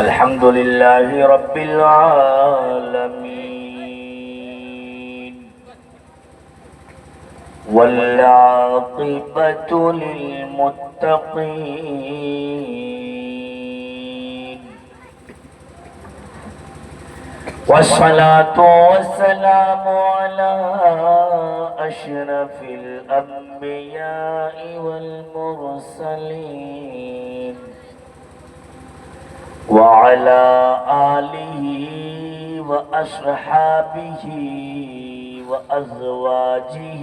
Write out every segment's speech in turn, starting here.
الحمد لله رب العالمين والعاقبة للمتقين والصلاة والسلام على أشرف الأنبياء والمرسلين وعلى آله وأصحابه وأزواجه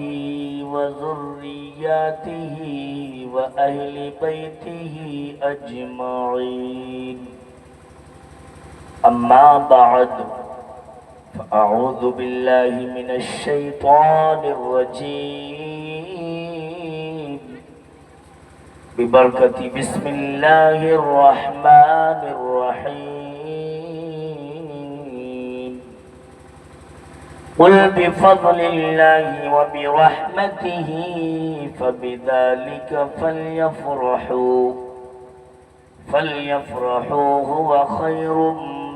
وذرياته وأهل بيته أجمعين. أما بعد فأعوذ بالله من الشيطان الرجيم ببركة بسم الله الرحمن الرحيم. قل بفضل الله وبرحمته فبذلك فليفرحوا هو خير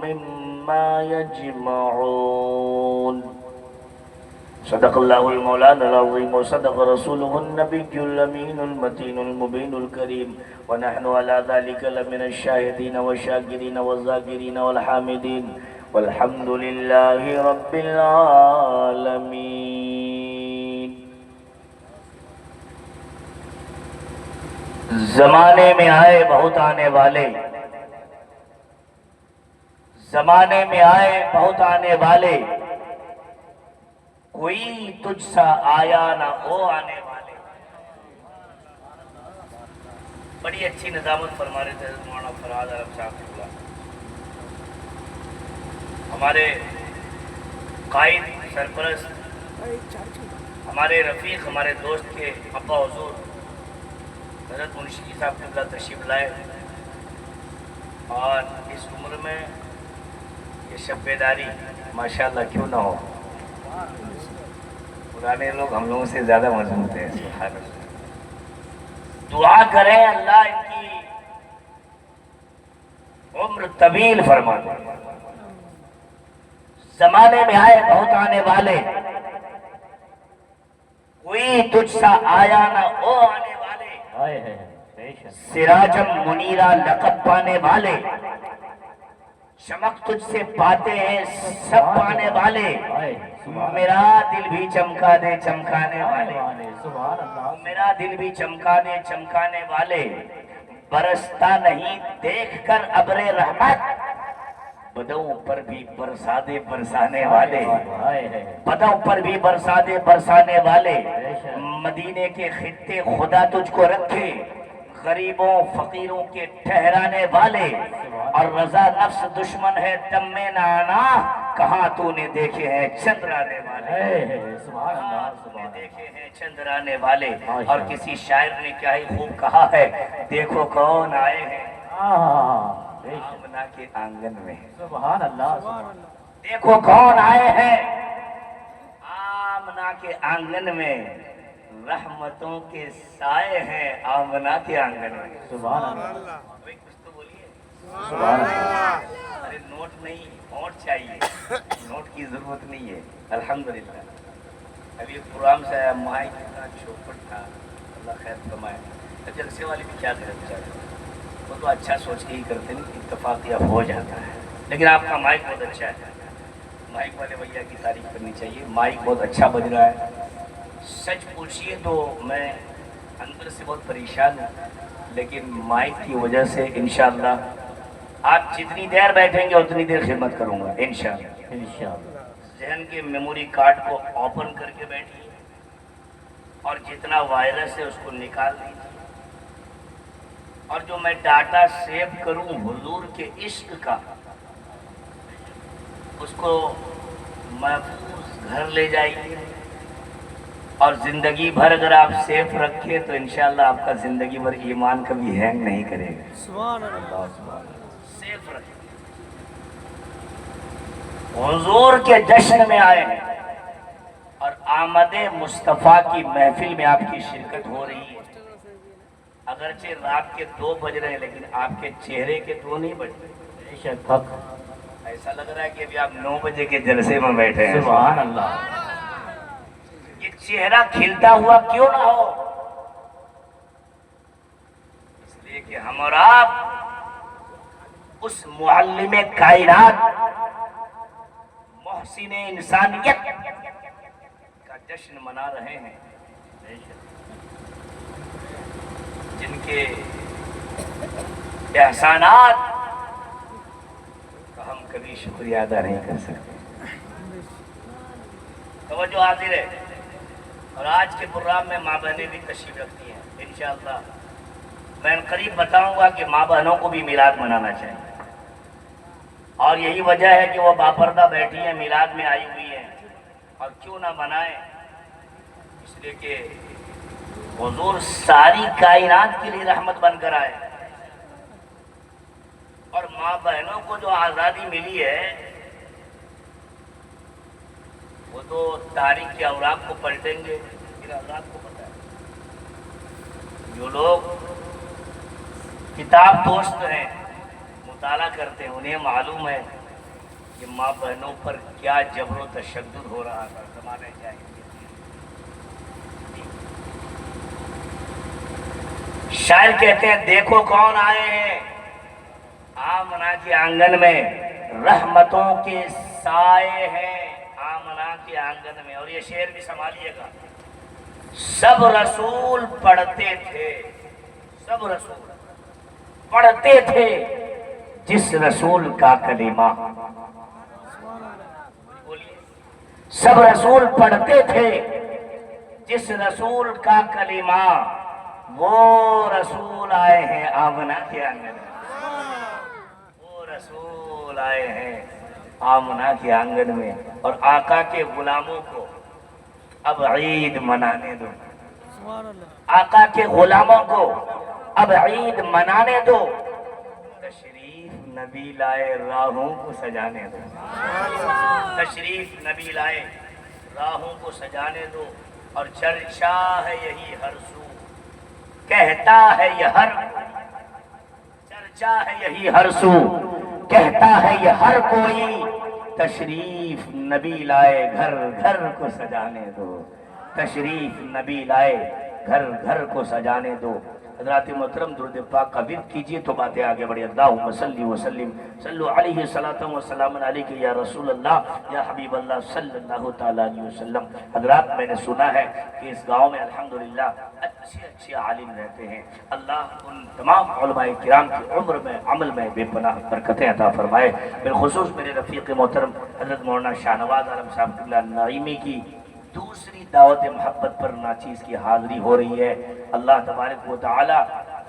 مما يجمعون. صدق الله المولانا العظيم وصدق رسوله النبي الأمين المتين المبين الكريم ونحن على ذلك لمن الشاهدين والشاكرين والذاكرين والحامدين والحمد لله رب العالمين. زمانے میں آئے بہت آنے والے، زمانے میں آئے بہت آنے والے، کوئی تجھ سا آیا نہ ہو آنے والے. بڑی اچھی نظامت فرما رہے تھے مولانا فراد عرب صاحب. ہمارے قائد سرپرست، ہمارے رفیق، ہمارے دوست کے ابا حضور حضرت منشی صاحب قبلہ تشریف لائے، اور اس عمر میں یہ شب بیداری ماشاءاللہ کیوں نہ ہو. پرانے لوگ ہم لوگوں سے زیادہ مضبوط ہیں. سبحان اللہ. دعا کریں اللہ ان کی عمر طویل فرما دے. زمانے میں آئے بہت آنے والے، کوئی تجھ سا آیا نہ ہو آنے والے. سراجم منیرہ لقب پانے والے، چمک تجھ سے پاتے ہیں سب پانے والے. میرا دل بھی چمکا دے چمکانے والے، میرا دل بھی چمکا دے چمکانے والے. برستا نہیں دیکھ کر ابر رحمت، بدوں پر بھی برسا دے برسانے والے، بدوں پر بھی برسا دے برسانے والے. مدینے کے خطے خدا تجھ کو رکھے، غریبوں فقیروں کے ٹھہرانے والے. اور رضا نفس دشمن ہے دم میں نہ آنا، کہاں تو نے دیکھے ہیں چندرانے والے، کہاں تو نے دیکھے ہیں چندرانے والے. اور کسی شاعر نے کیا ہی خوب کہا ہے، دیکھو کون آئے ہیں آمنہ کے آنگن میں. سبحان اللہ. دیکھو کون آئے ہیں آمنہ کے آنگن میں، رحمتوں کے سائے ہیں آمنہ کے آنگن میں. سبحان اللہ. بھئی کچھ تو بولیے. سبحان اللہ. ارے نوٹ نہیں، نوٹ چاہیے، نوٹ کی ضرورت نہیں ہے. الحمدللہ. ابھی ایک پروگرام سے آیا، مائک کا چوپٹ تھا، اللہ خیر فرمائے. جلسے والے بھی کیا کریں بیچارے، وہ تو اچھا سوچ کے ہی کرتے ہیں، اتفاقیہ ہو جاتا ہے. لیکن آپ کا مائک بہت اچھا ہے، مائک والے بھیا کی تعریف کرنی چاہیے. مائک بہت اچھا بج رہا ہے. سچ پوچھئے تو میں اندر سے بہت پریشان ہوں، لیکن مائک کی وجہ سے انشاءاللہ آپ جتنی دیر بیٹھیں گے اتنی دیر خدمت کروں گا انشاءاللہ. ذہن کے میموری کارڈ کو اوپن کر کے بیٹھیے، اور جتنا وائرس ہے اس کو نکال دیجیے. اور جو میں ڈاٹا سیو کروں حضور کے عشق کا، اس کو محفوظ گھر لے جائیے. اور زندگی بھر اگر آپ سیف رکھے تو انشاءاللہ آپ کا زندگی بھر ایمان کبھی ہینگ نہیں کرے گا. سبحان اللہ. سیف رکھے. حضور کے جشن میں آئے ہیں اور آمد مصطفیٰ کی محفل میں آپ کی شرکت ہو رہی ہے. اگرچہ رات کے 2 بج رہے ہیں لیکن آپ کے چہرے کے 2 نہیں بج رہے. ایسا لگ رہا ہے کہ ابھی آپ 9 بجے کے جلسے میں بیٹھے ہیں. سبحان اللہ. یہ چہرہ کھلتا ہوا کیوں نہ ہو؟ اس لیے کہ ہم اور آپ اس معلم کائنات محسن انسانیت کا جشن منا رہے ہیں، جن کے احسانات کا ہم کبھی شکریہ ادا نہیں کر سکتے. توجہ حاضر ہے. اور آج کے پروگرام میں ماں بہنیں بھی تشریف رکھتی ہیں. انشاءاللہ میں قریب بتاؤں گا کہ ماں بہنوں کو بھی میلاد منانا چاہیے، اور یہی وجہ ہے کہ وہ باپردہ بیٹھی ہیں، میلاد میں آئی ہوئی ہیں. اور کیوں نہ منائیں؟ اس لیے کہ حضور ساری کائنات کے لیے رحمت بن کر آئے. اور ماں بہنوں کو جو آزادی ملی ہے وہ تو تاریخ کے اوراق کو پلٹیں گے. پھر حضرات کو پتہ ہے، جو لوگ کتاب دوست ہیں، مطالعہ کرتے ہیں، انہیں معلوم ہے کہ ماں بہنوں پر کیا جبر و تشدد ہو رہا تھا زمانے جاہلیت. شاعر کہتے ہیں دیکھو کون آئے ہیں آمنہ کے آنگن میں، رحمتوں کے سائے ہیں آمنہ کے آنگن میں. اور یہ شعر بھی سنبھالیے گا. سب رسول پڑھتے تھے، سب رسول پڑھتے تھے جس رسول کا کلمہ. سب رسول پڑھتے تھے جس رسول کا کلمہ، وہ رسول آئے ہیں آمنہ کے آنگن میں. وہ رسول آئے ہیں آمنہ کے آنگن میں. اور آقا کے غلاموں کو اب عید منانے دو. آقا کے غلاموں کو اب عید منانے دو. تشریف نبی لائے راہوں کو سجانے دو. تشریف نبی لائے راہوں کو سجانے دو. اور چرچا ہے یہی ہر سو، کہتا ہے یہ ہر، چرچا ہے یہی ہر سو، کہتا ہے یہ ہر کوئی، تشریف نبی لائے گھر گھر کو سجانے دو. تشریف نبی لائے گھر گھر کو سجانے دو. حضرات محترم درود پاک کا ورد کیجئے تو باتیں آگے بڑھی. اللہم صلی وسلم صلو علیہ صلاۃ و سلام علیکہ یا رسول اللہ یا حبیب اللہ صلی اللہ تعالیٰ علیہ وسلم. حضرات میں نے سنا ہے کہ اس گاؤں میں الحمدللہ اچھے اچھے عالم رہتے ہیں. اللہ ان تمام علماء کرام کی عمر میں عمل میں بے پناہ برکتیں عطا فرمائے. بالخصوص میرے رفیق محترم حضرت مولانا شاہ نواز عالم صاحب اللہ نعیمی کی دوسری دعوت محبت پر ناچیز کی حاضری ہو رہی ہے. اللہ تبارک و تعالی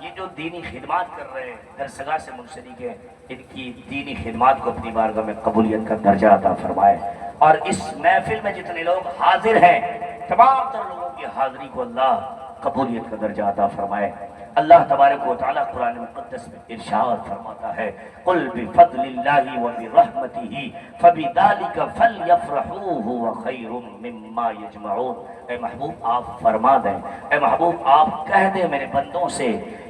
یہ جو دینی خدمات کر رہے ہیں، درسگاہ سے منسلک ہیں، ان کی دینی خدمات کو اپنی بارگاہ میں قبولیت کا درجہ عطا فرمائے. اور اس محفل میں جتنے لوگ حاضر ہیں تمام تر لوگوں کی حاضری کو اللہ قبولیت کا درجہ عطا فرمائے. اللہ تبارک و تعالی قرآن مقدس میں ارشاد فرماتا ہے قل بفضل اللہ وبرحمتہ فبذلک فلیفرحوا هو خیر مما یجمعون. اے محبوب آپ فرما دیں، اے محبوب آپ کہہ دیں میرے بندوں سے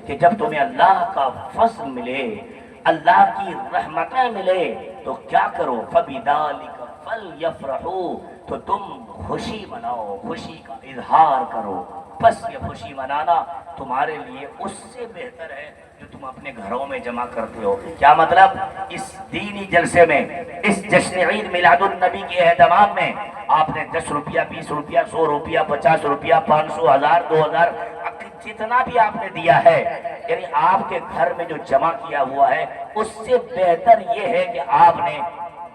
کہ جب تمہیں اللہ کا فضل ملے، اللہ کی رحمتیں ملے تو کیا کرو، فبذلک فلیفرحوا، تو تم خوشی مناؤ، خوشی کا اظہار کرو. بس یہ خوشی منانا تمہارے لیے اس سے بہتر ہے جو تم اپنے گھروں میں جمع کرتے ہو. کیا مطلب؟ اس دینی جلسے میں، اس جشن عید میلاد النبی کے اہتمام میں آپ نے 10 روپیہ، 20 روپیہ، 100 روپیہ، 50 روپیہ، 500، 1000، 2000، جتنا بھی آپ نے دیا ہے، یعنی آپ کے گھر میں جو جمع کیا ہوا ہے اس سے بہتر یہ ہے کہ آپ نے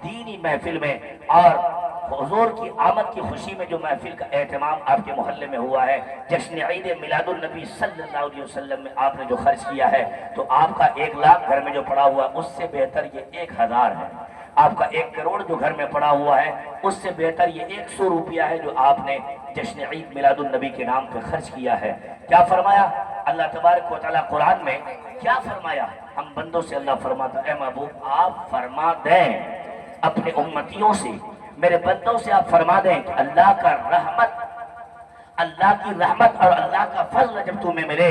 دینی محفل میں اور حضور کی آمد کی خوشی میں جو محفل کا اہتمام آپ کے محلے میں ہوا ہے، جشن عید میلاد النبی صلی اللہ علیہ وسلم میں آپ نے جو خرچ کیا ہے، تو آپ کا 1 لاکھ گھر میں جو پڑا ہوا ہے اس سے بہتر یہ 1000 ہے. آپ کا 1 کروڑ جو گھر میں پڑا ہوا ہے اس سے بہتر یہ 100 روپیہ ہے جو آپ نے جشن عید میلاد النبی کے نام پہ خرچ کیا ہے. کیا فرمایا اللہ تبارک و تعالیٰ قرآن میں؟ کیا فرمایا؟ ہم بندوں سے اللہ فرماتا ہے اے محبوب آپ فرما دیں اپنے امتیوں سے، میرے بندوں سے آپ فرما دیں کہ اللہ کا رحمت، اللہ کی رحمت اور اللہ کا فضل جب تمہیں ملے